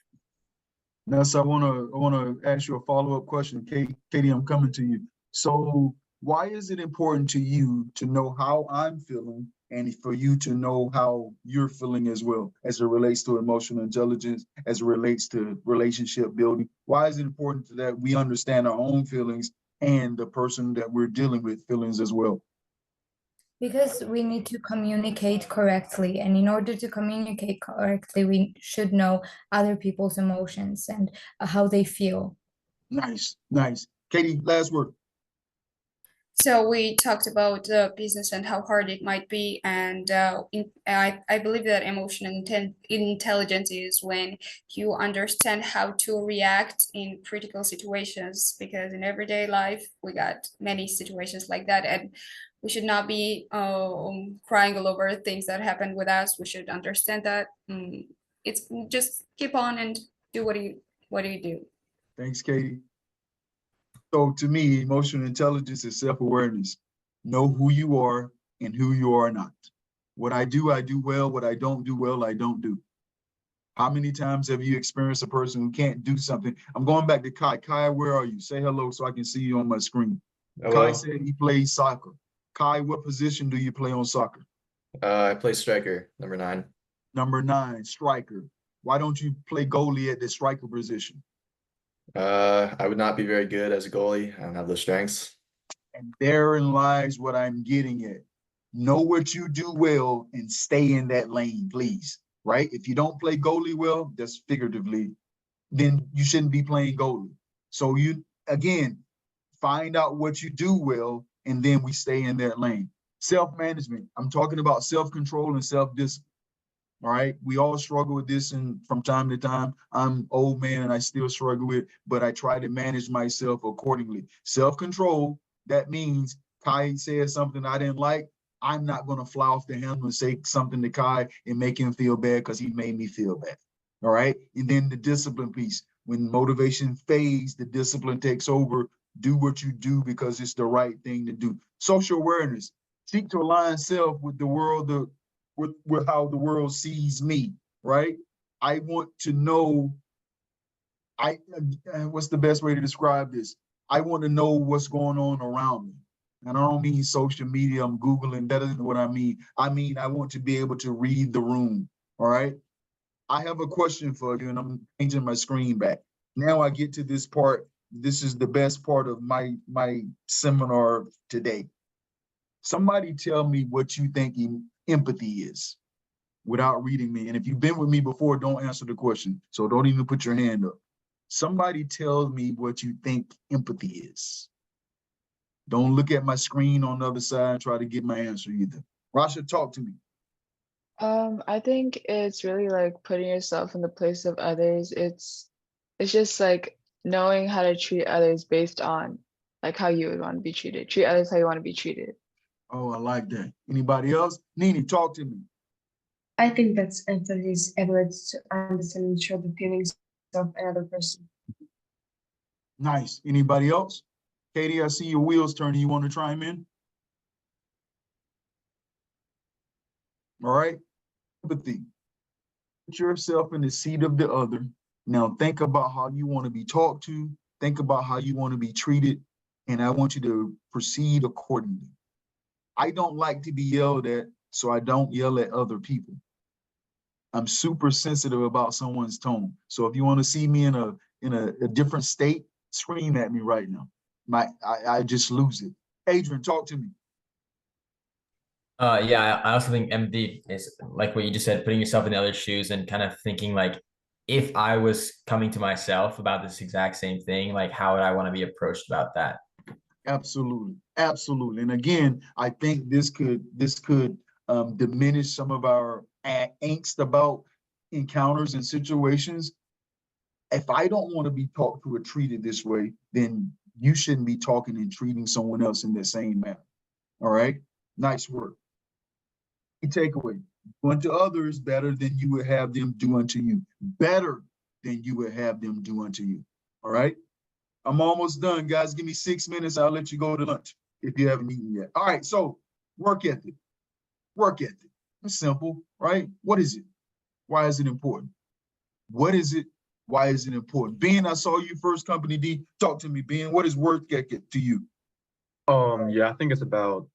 Nessa, I wanna ask you a follow-up question. Katie, I'm coming to you. So why is it important to you to know how I'm feeling and for you to know how you're feeling as well, as it relates to emotional intelligence, as it relates to relationship building? Why is it important that we understand our own feelings and the person that we're dealing with feelings as well? Because we need to communicate correctly. And in order to communicate correctly, we should know other people's emotions and how they feel. Nice, nice. Katie, last word. So we talked about business and how hard it might be, and I believe that emotional intelligence is when you understand how to react in critical situations, because in everyday life we got many situations like that, and we should not be crying all over things that happened with us. We should understand that it's just keep on and do what you do. Thanks, Katie. So to me, emotional intelligence is self-awareness. Know who you are and who you are not. What I do well. What I don't do well, I don't do. How many times have you experienced a person who can't do something? I'm going back to Kai. Kai, where are you? Say hello so I can see you on my screen. Hello. Kai said he plays soccer. Kai, what position do you play on soccer? I play striker, number 9. Number 9, striker. Why don't you play goalie at the striker position? I would not be very good as a goalie. I don't have those strengths. And therein lies what I'm getting at. Know what you do well and stay in that lane, please. Right? If you don't play goalie well, that's figuratively, then you shouldn't be playing goalie. So you, again, find out what you do well, and then we stay in that lane. Self-management. I'm talking about self-control and self-discipline. All right. We all struggle with this, and from time to time, I'm old man and I still struggle with, but I try to manage myself accordingly. Self-control, that means Kai says something I didn't like. I'm not going to fly off the handle and say something to Kai and make him feel bad because he made me feel bad. All right. And then the discipline piece. When motivation fades, the discipline takes over. Do what you do because it's the right thing to do. Social awareness. Seek to align self with the world, with how the world sees me, right? I want to know, what's the best way to describe this? I want to know what's going on around me. And I don't mean social media, I'm Googling, that isn't what I mean. I mean, I want to be able to read the room, all right? I have a question for you, and I'm changing my screen back. Now I get to this part. This is the best part of my seminar today. Somebody tell me what you think empathy is without reading me. And if you've been with me before, don't answer the question. So don't even put your hand up. Somebody tell me what you think empathy is. Don't look at my screen on the other side and try to get my answer either. Rasha, talk to me. I think it's really like putting yourself in the place of others. It's just like knowing how to treat others based on like how you would want to be treated. Treat others how you want to be treated. Oh, I like that. Anybody else? Nini, talk to me. I think that's empathy's ability to understand and show the feelings of another person. Nice. Anybody else? Katie, I see your wheels turning. You want to chime in? All right. Empathy. Put yourself in the seat of the other. Now think about how you want to be talked to. Think about how you want to be treated. And I want you to proceed accordingly. I don't like to be yelled at, so I don't yell at other people. I'm super sensitive about someone's tone. So if you want to see me in a different state, scream at me right now. I just lose it. Adrian, talk to me. Yeah, I also think empathy is like what you just said, putting yourself in the other shoes and kind of thinking like, if I was coming to myself about this exact same thing, like how would I want to be approached about that? Absolutely, absolutely. And again, I think this could diminish some of our angst about encounters and situations. If I don't want to be talked to or treated this way, then you shouldn't be talking and treating someone else in the same manner. All right. Nice work. Takeaway. Do unto others better than you would have them do unto you. Better than you would have them do unto you. All right. I'm almost done, guys. Give me 6 minutes. I'll let you go to lunch if you haven't eaten yet. All right. So work ethic. Work ethic. It's simple, right? What is it? Why is it important? What is it? Why is it important? Ben, I saw you first, Company D. Talk to me, Ben. What is work ethic to you? Yeah, I think it's about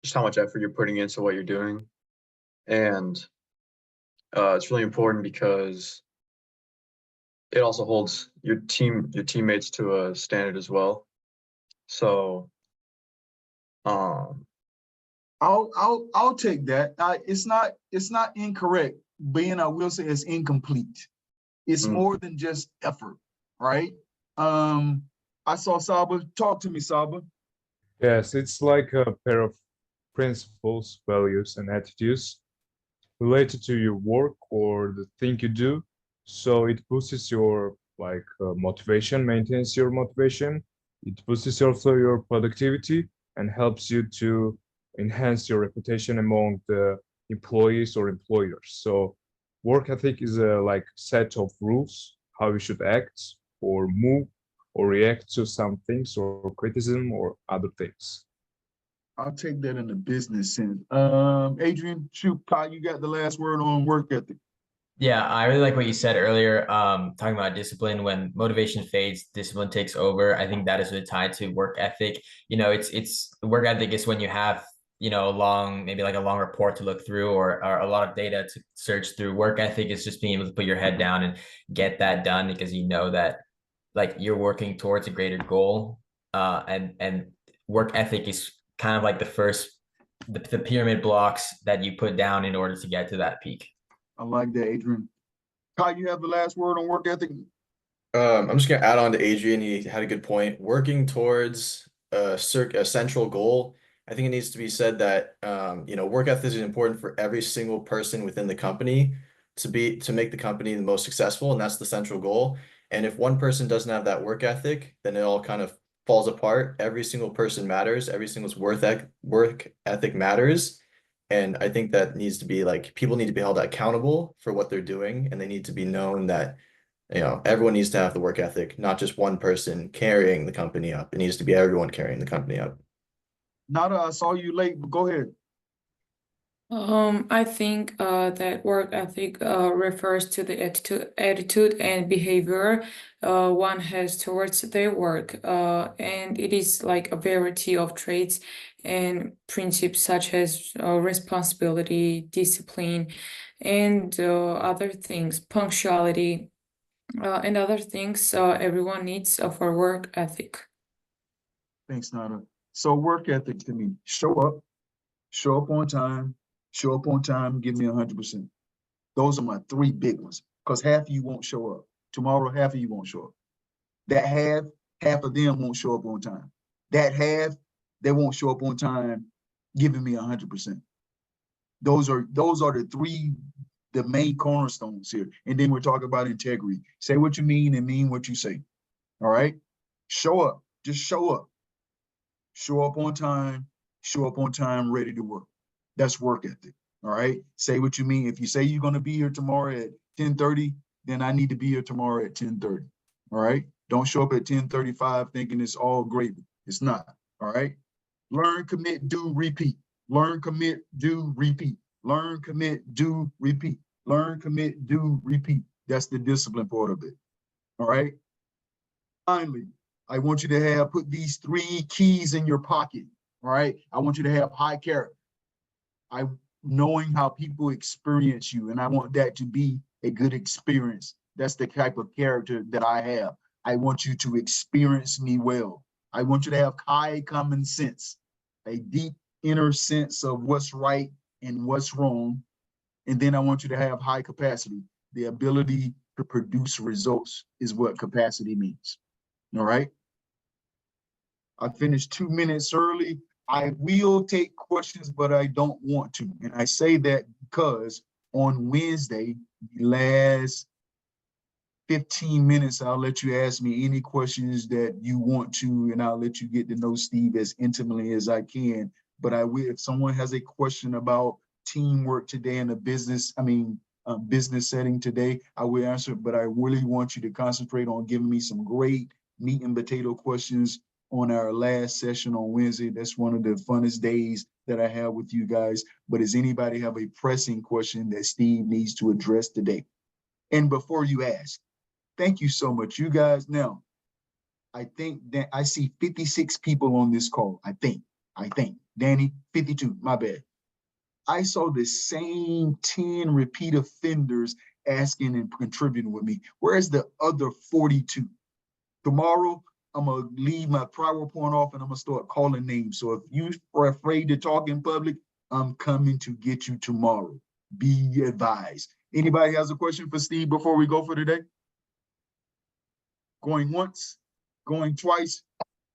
just how much effort you're putting into what you're doing. And it's really important because it also holds your teammates to a standard as well. So I'll take that. It's not incorrect. Ben, I will say it's incomplete. It's more than just effort, right? I saw Saba. Talk to me, Saba. Yes, it's like a pair of principles, values, and attitudes related to your work or the thing you do. So it boosts your motivation, maintains your motivation. It boosts also your productivity and helps you to enhance your reputation among the employees or employers. So work ethic is a set of rules how you should act or move or react to some things or criticism or other things. I'll take that in the business sense. Adrian, shoot, Kai, you got the last word on work ethic. Yeah, I really like what you said earlier, talking about discipline. When motivation fades, discipline takes over. I think that is really tied to work ethic. You know, it's work ethic is when you have, you know, maybe like a long report to look through or a lot of data to search through. Work ethic is just being able to put your head down and get that done because you know that like you're working towards a greater goal. And work ethic is kind of like the pyramid blocks that you put down in order to get to that peak. I like that, Adrian. Kai, you have the last word on work ethic? I'm just gonna add on to Adrian. He had a good point. Working towards a central goal. I think it needs to be said that you know, work ethic is important for every single person within the company to make the company the most successful, and that's the central goal. And if one person doesn't have that work ethic, then it all kind of falls apart. Every single person matters. Every single work ethic matters. And I think that needs to be like people need to be held accountable for what they're doing, and they need to be known that you know, everyone needs to have the work ethic, not just one person carrying the company up. It needs to be everyone carrying the company up. Nada, I saw you late, but go ahead. I think that work ethic refers to the attitude and behavior one has towards their work, and it is like a variety of traits and principles such as responsibility, discipline, and other things, punctuality, and other things everyone needs for work ethic. Thanks, Nada. So work ethic to me, show up on time, give me 100%. Those are my three big ones, because half of you won't show up. Tomorrow, half of you won't show up. That half of them won't show up on time. That half, they won't show up on time, giving me 100%. Those are the main cornerstones here. And then we're talking about integrity. Say what you mean and mean what you say. All right? Show up. Just show up. Show up on time, ready to work. That's work ethic. All right? Say what you mean. If you say you're going to be here tomorrow at 10:30, then I need to be here tomorrow at 10:30. All right? Don't show up at 10:35 thinking it's all gravy. It's not. All right? Learn, commit, do, repeat. Learn, commit, do, repeat. Learn, commit, do, repeat. Learn, commit, do, repeat. That's the discipline part of it. All right? Finally, I want you to put these three keys in your pocket. All right? I want you to have high character. Knowing how people experience you, and I want that to be a good experience. That's the type of character that I have. I want you to experience me well. I want you to have high common sense, a deep inner sense of what's right and what's wrong. And then I want you to have high capacity. The ability to produce results is what capacity means. All right? I finished 2 minutes early. I will take questions, but I don't want to. And I say that because on Wednesday, the last 15 minutes, I'll let you ask me any questions that you want to, and I'll let you get to know Steve as intimately as I can. But I will, if someone has a question about teamwork today in a business setting today, I will answer it. But I really want you to concentrate on giving me some great meat and potato questions on our last session on Wednesday. That's one of the funnest days that I have with you guys. But does anybody have a pressing question that Steve needs to address today? And before you ask, thank you so much, you guys. Now, I think that I see 56 people on this call. I think, Danny, 52, my bad. I saw the same 10 repeat offenders asking and contributing with me. Where's the other 42? Tomorrow, I'm gonna leave my PowerPoint off and I'm gonna start calling names. So if you are afraid to talk in public, I'm coming to get you tomorrow. Be advised. Anybody has a question for Steve before we go for today? Going once, going twice.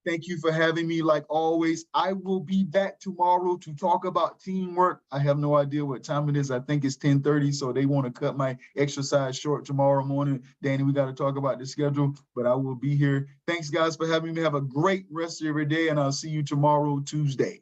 Thank you for having me like always. I will be back tomorrow to talk about teamwork. I have no idea what time it is. I think it's 10:30, so they want to cut my exercise short tomorrow morning. Danny, we got to talk about the schedule, but I will be here. Thanks, guys, for having me. Have a great rest of your day, and I'll see you tomorrow, Tuesday.